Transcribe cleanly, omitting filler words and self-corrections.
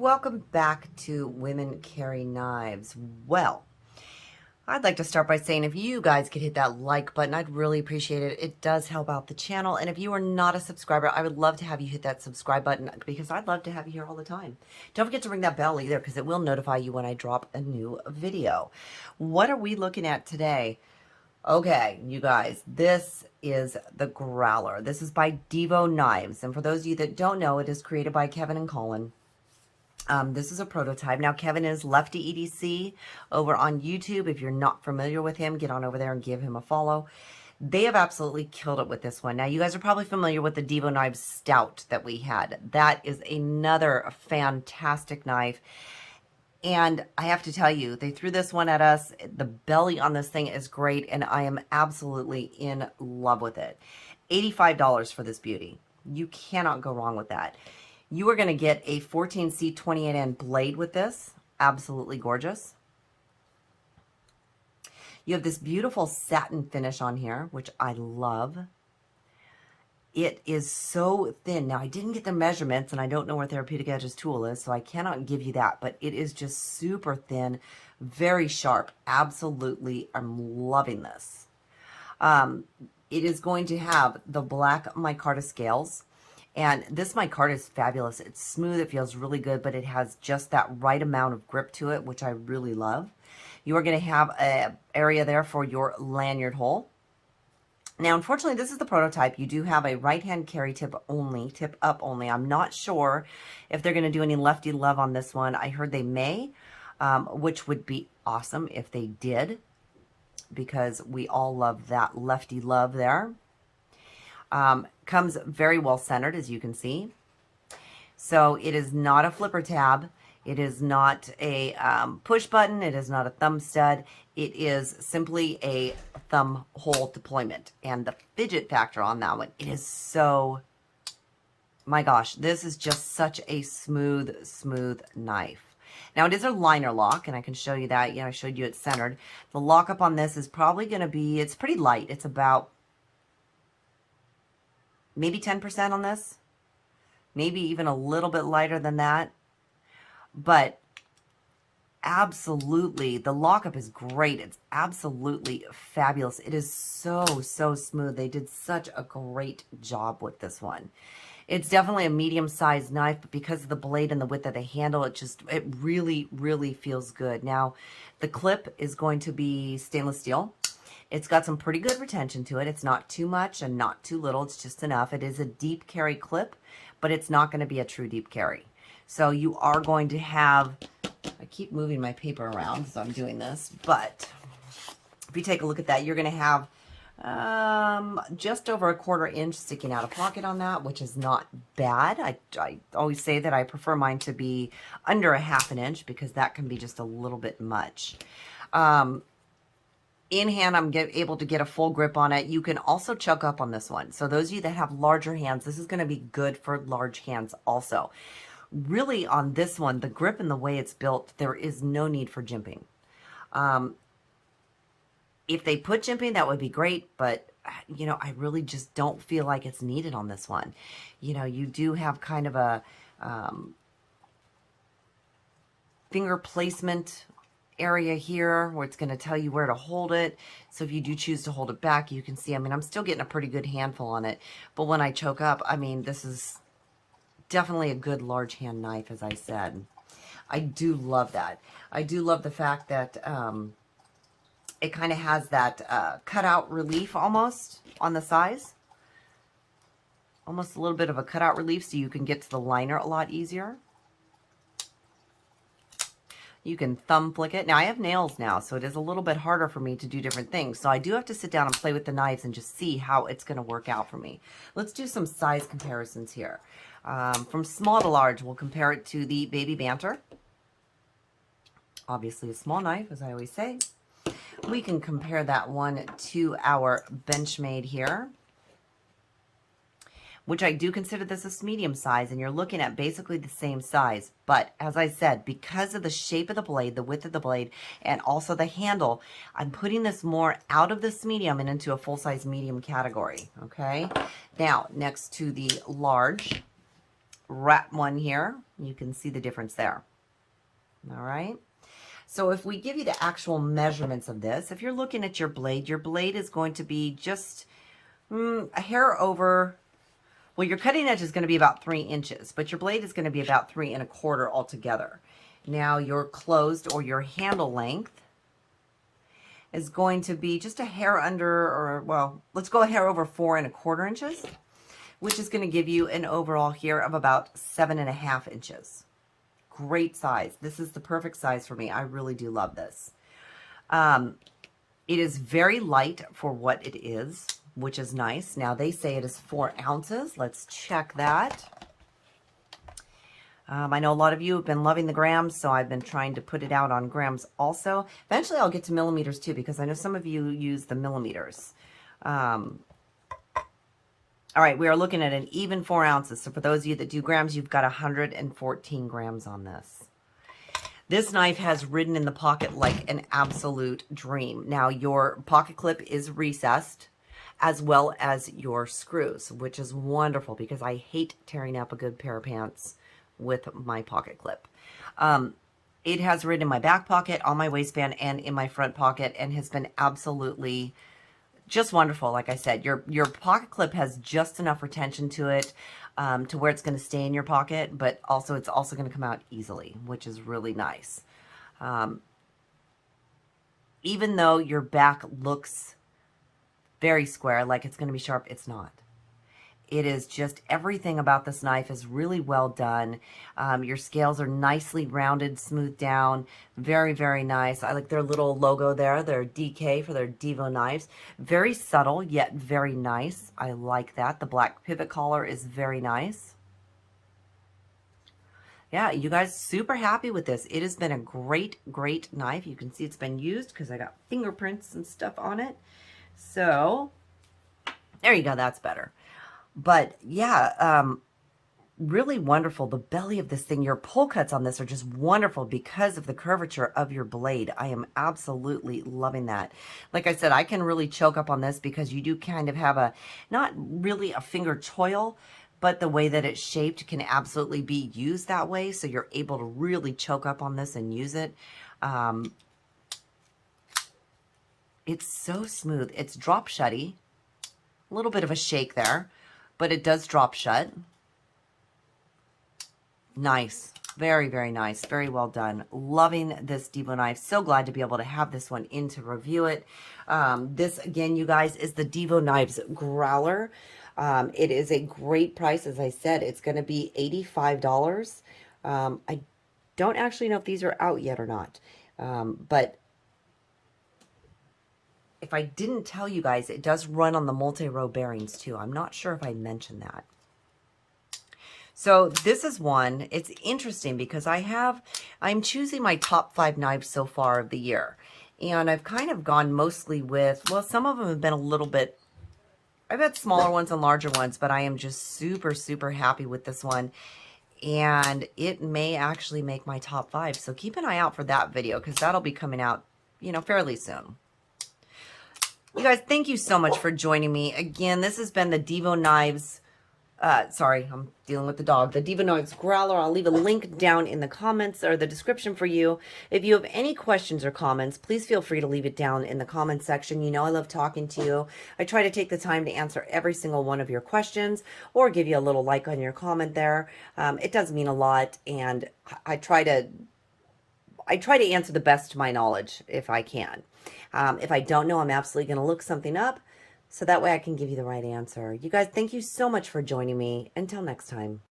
welcome back to Women Carry Knives. Well, I'd like to start by saying if you guys could hit that like button, I'd really appreciate it. It does help out the channel. And if you are not a subscriber, I would love to have you hit that subscribe button because I'd love to have you here all the time. Don't forget to ring that bell either because it will notify you when I drop a new video. What are we looking at today? Okay, you guys, this is the Growler. This is by Divo Knives. And for those of you that don't know, it is created by Kevin and Colin. This is a prototype. Now, Kevin is Lefty EDC over on YouTube. If you're not familiar with him, get on over there and give him a follow. They have absolutely killed it with this one. Now, you guys are probably familiar with the Divo Knives Stout that we had. That is another fantastic knife. And I have to tell you, they threw this one at us. The belly on this thing is great, and I am absolutely in love with it. $85 for this beauty. You cannot go wrong with that. You are going to get a 14C 28N blade with this. Absolutely gorgeous. You have this beautiful satin finish on here, which I love. It is so thin. Now, I didn't get the measurements, and I don't know where Therapeutic Edge's tool is, so I cannot give you that. But it is just super thin, very sharp. Absolutely, I'm loving this. It is going to have the black micarta scales. And this micarta is fabulous. It's smooth, it feels really good, but it has just that right amount of grip to it, which I really love. You are going to have an area there for your lanyard hole. Now, unfortunately, this is the prototype. You do have a right-hand carry tip only, tip up only. I'm not sure if they're going to do any lefty love on this one. I heard they may, which would be awesome if they did, because we all love that lefty love there. Comes very well centered, as you can see. So it is not a flipper tab. It is not a push button. It is not a thumb stud. It is simply a thumb hole deployment. And the fidget factor on that one, it is so, my gosh, this is just such a smooth, smooth knife. Now, it is a liner lock, and I can show you that. I showed you it's centered. The lockup on this is probably going to be, it's pretty light. It's about maybe 10% on this, maybe even a little bit lighter than that. But absolutely, the lockup is great. It's absolutely fabulous. It is so, so smooth. They did such a great job with this one. It's definitely a medium-sized knife, but because of the blade and the width of the handle, it really, really feels good. Now, the clip is going to be stainless steel. It's got some pretty good retention to it. It's not too much and not too little. It's just enough. It is a deep carry clip, but it's not going to be a true deep carry. So you are going to have, I keep moving my paper around as I'm doing this, but if you take a look at that, you're going to have just over a 1/4 inch sticking out of pocket on that, which is not bad. I always say that I prefer mine to be under a 1/2 inch because that can be just a little bit much. In hand, I'm able to get a full grip on it. You can also chuck up on this one. So those of you that have larger hands, this is going to be good for large hands also. Really, on this one, the grip and the way it's built, there is no need for jimping. If they put jimping, that would be great, but I really just don't feel like it's needed on this one. You do have kind of a finger placement area here where it's going to tell you where to hold it. So if you do choose to hold it back, you can see, I'm still getting a pretty good handful on it. But when I choke up, this is definitely a good large hand knife, as I said. I do love that. I do love the fact that it kind of has that cutout relief almost on the size. Almost a little bit of a cutout relief so you can get to the liner a lot easier. You can thumb flick it. Now, I have nails now, so it is a little bit harder for me to do different things. So I do have to sit down and play with the knives and just see how it's going to work out for me. Let's do some size comparisons here. From small to large, we'll compare it to the Baby Banter. Obviously a small knife, as I always say. We can compare that one to our Benchmade here, which I do consider this a medium size, and you're looking at basically the same size. But as I said, because of the shape of the blade, the width of the blade, and also the handle, I'm putting this more out of this medium and into a full-size medium category, okay? Now, next to the large, rat one here. You can see the difference there. All right. So if we give you the actual measurements of this, if you're looking at your blade is going to be just a hair over, well, your cutting edge is going to be about 3 inches, but your blade is going to be about 3 1/4 altogether. Now your closed or your handle length is going to be just a hair under, or well, let's go a hair over 4 1/4 inches, which is going to give you an overall here of about 7 1/2 inches. Great size. This is the perfect size for me. I really do love this. It is very light for what it is, which is nice. Now they say it is 4 ounces. Let's check that. I know a lot of you have been loving the grams, so I've been trying to put it out on grams also. Eventually I'll get to millimeters too, because I know some of you use the millimeters. All right, we are looking at an even 4 ounces. So for those of you that do grams, you've got 114 grams on this. This knife has ridden in the pocket like an absolute dream. Now your pocket clip is recessed, as well as your screws, which is wonderful because I hate tearing up a good pair of pants with my pocket clip. It has ridden in my back pocket, on my waistband, and in my front pocket, and has been absolutely just wonderful. Like I said, your pocket clip has just enough retention to it to where it's going to stay in your pocket, but also it's also going to come out easily, which is really nice. Even though your back looks very square, like it's going to be sharp, it's not. It is just, everything about this knife is really well done. Your scales are nicely rounded, smoothed down. Very, very nice. I like their little logo there, their DK for their Divo knives. Very subtle, yet very nice. I like that. The black pivot collar is very nice. Yeah, you guys, super happy with this. It has been a great, great knife. You can see it's been used because I got fingerprints and stuff on it. So, there you go. That's better. But yeah, really wonderful. The belly of this thing, your pull cuts on this are just wonderful because of the curvature of your blade. I am absolutely loving that. Like I said, I can really choke up on this because you do kind of have a, not really a finger choil, but the way that it's shaped can absolutely be used that way. So you're able to really choke up on this and use it. It's so smooth. It's drop shutty. A little bit of a shake there, but it does drop shut. Nice. Very, very nice. Very well done. Loving this Divo knife. So glad to be able to have this one in to review it. This, again, you guys, is the Divo Knives Growler. It is a great price. As I said, it's going to be $85. I don't actually know if these are out yet or not, but if I didn't tell you guys, it does run on the multi-row bearings too. I'm not sure if I mentioned that. So this is one, it's interesting because I'm choosing my top 5 knives so far of the year. And I've kind of gone mostly with, well, some of them have been a little bit, I've had smaller ones and larger ones, but I am just super, super happy with this one. And it may actually make my top 5. So keep an eye out for that video because that'll be coming out, you know, fairly soon. You guys, thank you so much for joining me. Again, this has been the Divo Knives, sorry, I'm dealing with the dog. The Divo Knives Growler. I'll leave a link down in the comments or the description for you. If you have any questions or comments, please feel free to leave it down in the comments section. You know I love talking to you. I try to take the time to answer every single one of your questions or give you a little like on your comment there. It does mean a lot, and I try to answer the best to my knowledge if I can. If I don't know, I'm absolutely going to look something up so that way I can give you the right answer. You guys, thank you so much for joining me. Until next time.